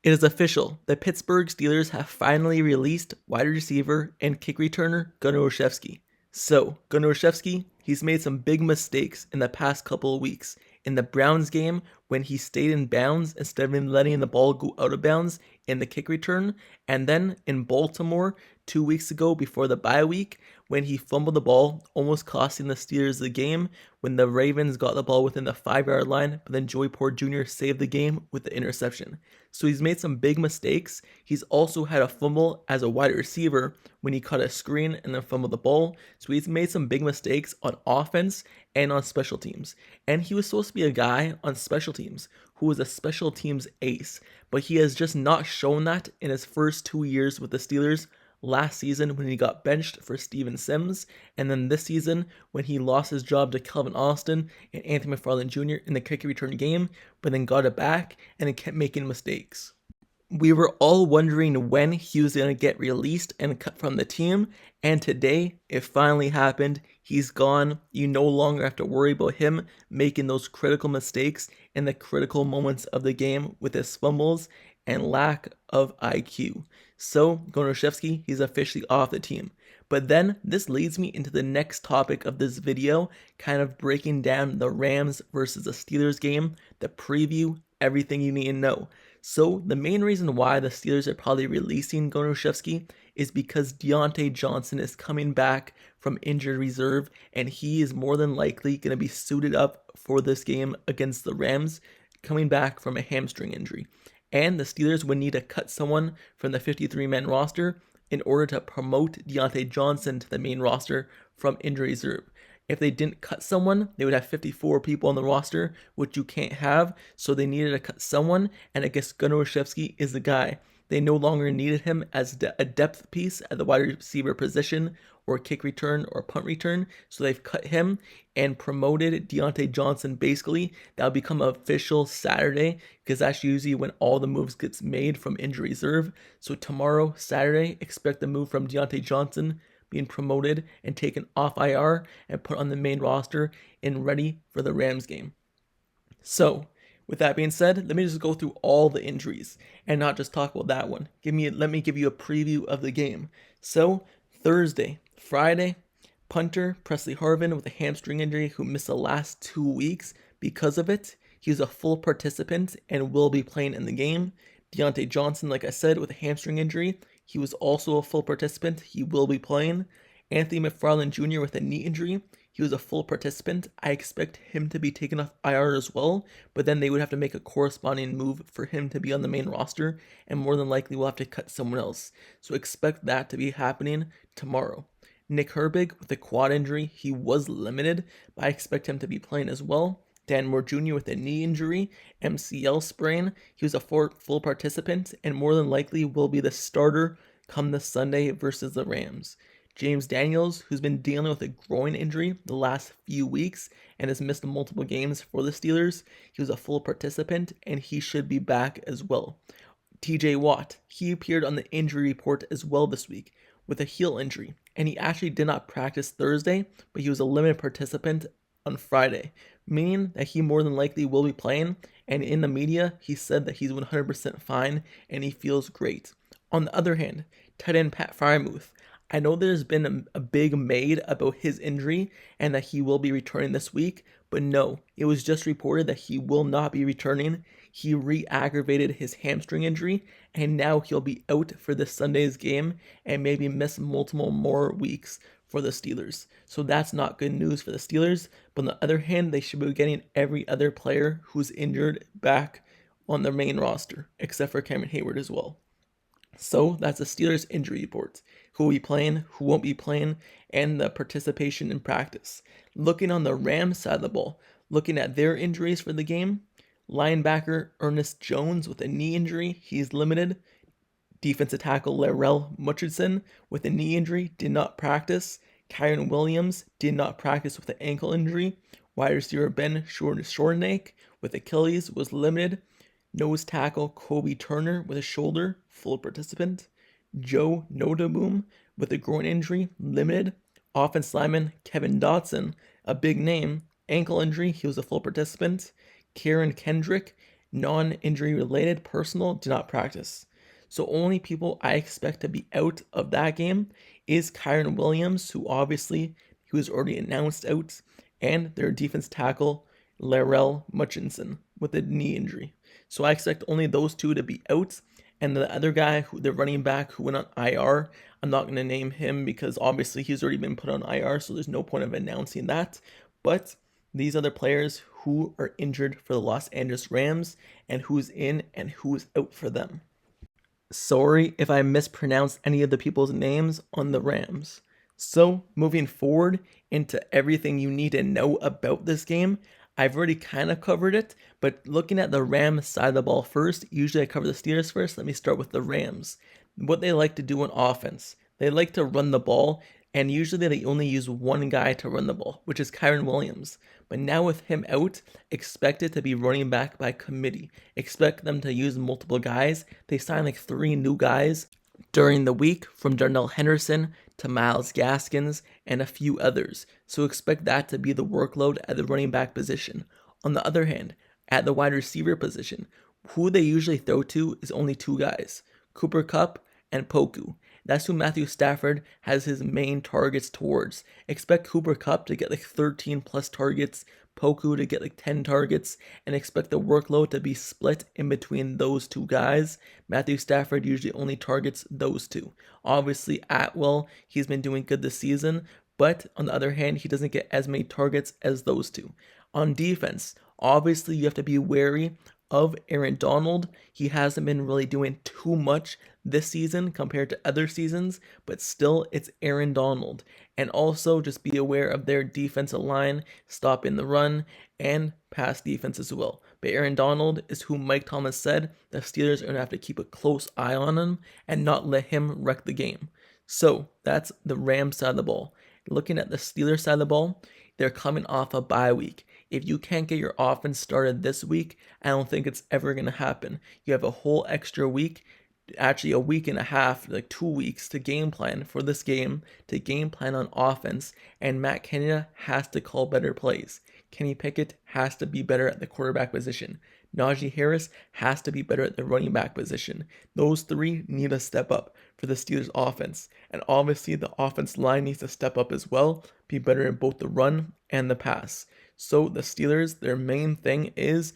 It is official. The Pittsburgh Steelers have finally released wide receiver and kick returner Gunnar Olszewski. So, Gunnar Olszewski, he's made some big mistakes in the past couple of weeks. In the Browns game, when he stayed in bounds instead of letting the ball go out of bounds in the kick return, and then in Baltimore 2 weeks ago before the bye week, when he fumbled the ball, almost costing the Steelers the game, when the Ravens got the ball within the 5-yard line, but then Joey Porter Jr. saved the game with the interception. So he's made some big mistakes. He's also had a fumble as a wide receiver when he caught a screen and then fumbled the ball. So he's made some big mistakes on offense and on special teams. And he was supposed to be a guy on special teams who was a special teams ace, but he has just not shown that in his first 2 years with the Steelers. Last season when he got benched for Steven Sims, and then this season when he lost his job to Kwon Alexander and Anthony McFarland Jr. in the kick return game, but then got it back and then kept making mistakes. We were all wondering when he was going to get released and cut from the team, and today it finally happened. He's gone. You no longer have to worry about him making those critical mistakes in the critical moments of the game with his fumbles and lack of IQ. So, Gunnar Olszewski, he's officially off the team. But then, this leads me into the next topic of this video, kind of breaking down the Rams versus the Steelers game, the preview, everything you need to know. So, the main reason why the Steelers are probably releasing Gunnar Olszewski is because Diontae Johnson is coming back from injured reserve, and he is more than likely going to be suited up for this game against the Rams, coming back from a hamstring injury. And the Steelers would need to cut someone from the 53-man roster in order to promote Diontae Johnson to the main roster from injury reserve. If they didn't cut someone, they would have 54 people on the roster, which you can't have, so they needed to cut someone, and I guess Gunnar Olszewski is the guy. They no longer needed him as a depth piece at the wide receiver position or kick return or punt return, so they've cut him and promoted Diontae Johnson. Basically, that'll become official Saturday because that's usually when all the moves gets made from injury reserve. So tomorrow, Saturday, expect the move from Diontae Johnson being promoted and taken off IR and put on the main roster and ready for the Rams game. So, with that being said, let me just go through all the injuries and not just talk about that one. Let me give you a preview of the game. So, Friday, punter Presley Harvin with a hamstring injury who missed the last 2 weeks because of it. He's a full participant and will be playing in the game. Diontae Johnson, like I said, with a hamstring injury. He was also a full participant. He will be playing. Anthony McFarland Jr. with a knee injury. He was a full participant. I expect him to be taken off IR as well, but then they would have to make a corresponding move for him to be on the main roster, and more than likely we'll have to cut someone else. So expect that to be happening tomorrow. Nick Herbig with a quad injury. He was limited, but I expect him to be playing as well. Dan Moore Jr. with a knee injury, MCL sprain. He was a full participant and more than likely will be the starter come this Sunday versus the Rams. James Daniels, who's been dealing with a groin injury the last few weeks and has missed multiple games for the Steelers. He was a full participant and he should be back as well. TJ Watt, he appeared on the injury report as well this week with a heel injury, and he actually did not practice Thursday, but he was a limited participant on Friday, meaning that he more than likely will be playing, and in the media, he said that he's 100% fine and he feels great. On the other hand, tight end Pat Freiermuth, I know there's been a big made about his injury and that he will be returning this week, but no, it was just reported that he will not be returning. He re-aggravated his hamstring injury, and now he'll be out for this Sunday's game and maybe miss multiple more weeks for the Steelers. So that's not good news for the Steelers, but on the other hand, they should be getting every other player who's injured back on their main roster, except for Cameron Heyward as well. So that's the Steelers injury report. Who will be playing, who won't be playing, and the participation in practice. Looking on the Rams side of the ball, looking at their injuries for the game, linebacker Ernest Jones with a knee injury, he's limited. Defensive tackle Larrell Murchison with a knee injury did not practice. Kyron Williams did not practice with an ankle injury. Wide receiver Ben Shornack with Achilles was limited. Nose tackle Kobe Turner with a shoulder, full participant. Joe Nodaboom with a groin injury, limited. Offense lineman Kevin Dotson, a big name, ankle injury, he was a full participant. Kieran Kendrick, non-injury related personal did not practice. So only people I expect to be out of that game is Kyron Williams, who obviously he was already announced out, and their defense tackle Larrell Mutchinson with a knee injury. So I expect only those two to be out. And the other guy, the running back who went on IR, I'm not going to name him because obviously he's already been put on IR, so there's no point of announcing that. But these other players who are injured for the Los Angeles Rams and who's in and who's out for them. Sorry if I mispronounced any of the people's names on the Rams. So, moving forward into everything you need to know about this game, I've already kind of covered it, but looking at the Rams side of the ball first, usually I cover the Steelers first. Let me start with the Rams. What they like to do on offense, they like to run the ball, and usually they only use one guy to run the ball, which is Kyron Williams. But now with him out, expect it to be running back by committee. Expect them to use multiple guys. They signed like 3 new guys during the week, from Darnell Henderson to Myles Gaskins and a few others. So expect that to be the workload at the running back position. On the other hand, at the wide receiver position, who they usually throw to is only 2 guys, Cooper Kupp and Poku. That's who Matthew Stafford has his main targets towards. Expect Cooper Kupp to get like 13 plus targets, Poku to get like 10 targets, and expect the workload to be split in between those 2 guys. Matthew Stafford usually only targets those 2. Obviously, Atwell, he's been doing good this season, but on the other hand, he doesn't get as many targets as those 2. On defense, obviously you have to be wary of Aaron Donald. He hasn't been really doing too much this season compared to other seasons, but still it's Aaron Donald. And also just be aware of their defensive line, stopping the run, and pass defense as well. But Aaron Donald is who Mike Tomlin said the Steelers are going to have to keep a close eye on him and not let him wreck the game. So that's the Rams side of the ball. Looking at the Steelers side of the ball, they're coming off a bye week. If you can't get your offense started this week, I don't think it's ever going to happen. You have a whole extra week, actually a week and a half, like 2 weeks to game plan for this game, to game plan on offense, and Matt Canada has to call better plays. Kenny Pickett has to be better at the quarterback position. Najee Harris has to be better at the running back position. Those 3 need to step up for the Steelers offense. And obviously the offense line needs to step up as well, be better in both the run and the pass. So the Steelers, their main thing is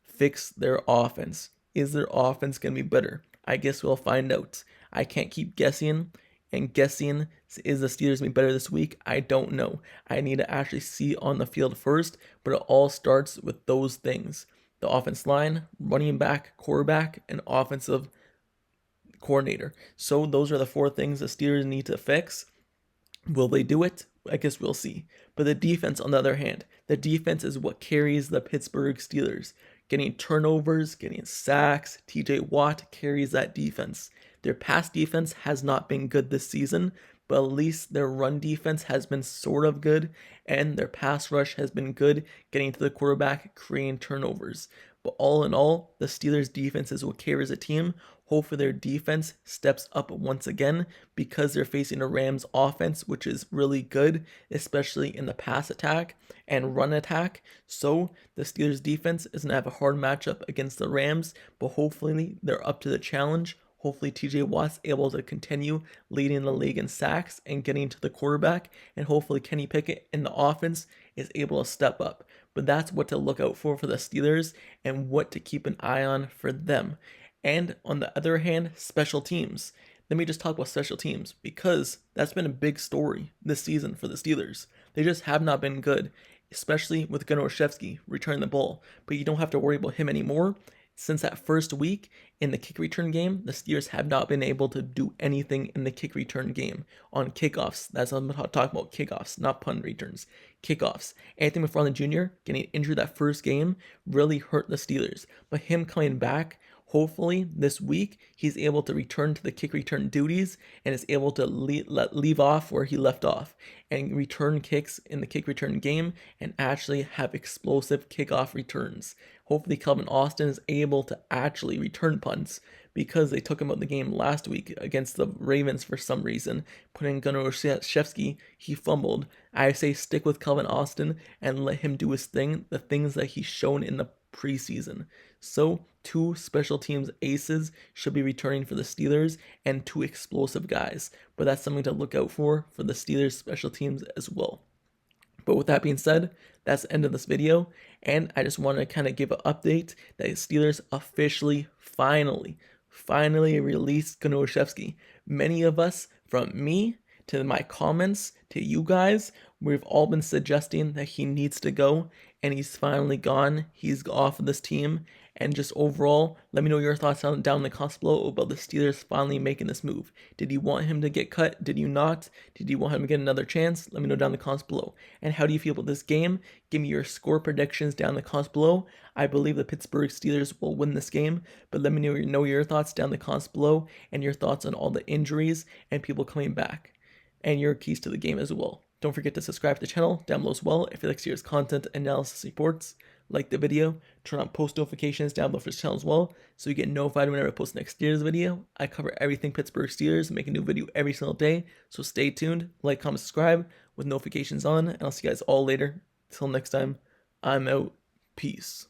fix their offense. Is their offense going to be better? I guess we'll find out. I can't keep guessing and guessing. Is the Steelers going to be better this week? I don't know. I need to actually see on the field first, but it all starts with those things. The offense line, running back, quarterback, and offensive coordinator. So those are the 4 things the Steelers need to fix. Will they do it? I guess we'll see. But the defense, on the other hand, the defense is what carries the Pittsburgh Steelers. Getting turnovers, getting sacks, TJ Watt carries that defense. Their pass defense has not been good this season, but at least their run defense has been sort of good, and their pass rush has been good, getting to the quarterback, creating turnovers. But all in all, the Steelers' defense is what carries the team. Hopefully their defense steps up once again because they're facing a Rams offense, which is really good, especially in the pass attack and run attack. So the Steelers' defense is going to have a hard matchup against the Rams, but hopefully they're up to the challenge. Hopefully TJ Watt's able to continue leading the league in sacks and getting to the quarterback, and hopefully Kenny Pickett in the offense is able to step up. But that's what to look out for the Steelers and what to keep an eye on for them. And on the other hand, special teams. Let me just talk about special teams because that's been a big story this season for the Steelers. They just have not been good, especially with Olszewski returning the ball. But you don't have to worry about him anymore. Since that first week in the kick return game, the Steelers have not been able to do anything in the kick return game on kickoffs. That's what I'm talking about, kickoffs, not punt returns. Kickoffs. Anthony McFarland Jr. getting injured that first game really hurt the Steelers. But him coming back, hopefully this week, he's able to return to the kick return duties and is able to leave off where he left off and return kicks in the kick return game and actually have explosive kickoff returns. Hopefully Calvin Austin is able to actually return punts because they took him out of the game last week against the Ravens for some reason. Putting Gunnar Olszewski, he fumbled. I say stick with Calvin Austin and let him do his thing, the things that he's shown in the preseason. So 2 special teams aces should be returning for the Steelers and 2 explosive guys. But that's something to look out for the Steelers special teams as well. But with that being said, that's the end of this video, and I just want to kind of give an update that the Steelers officially, finally released Kwon Alexander. Many of us, from me to my comments to you guys, we've all been suggesting that he needs to go, and he's finally gone. He's off of this team, and just overall, let me know your thoughts down in the comments below about the Steelers finally making this move. Did you want him to get cut? Did you not? Did you want him to get another chance? Let me know down in the comments below. And how do you feel about this game? Give me your score predictions down in the comments below. I believe the Pittsburgh Steelers will win this game, but let me know your thoughts down in the comments below, and your thoughts on all the injuries and people coming back, and your keys to the game as well. Don't forget to subscribe to the channel down below as well if you like Steelers content, analysis, reports. Like the video, turn on post notifications down below for this channel as well, so you get notified whenever I post the next Steelers video. I cover everything Pittsburgh Steelers, make a new video every single day, so stay tuned, like, comment, subscribe with notifications on, and I'll see you guys all later. Till next time, I'm out. Peace.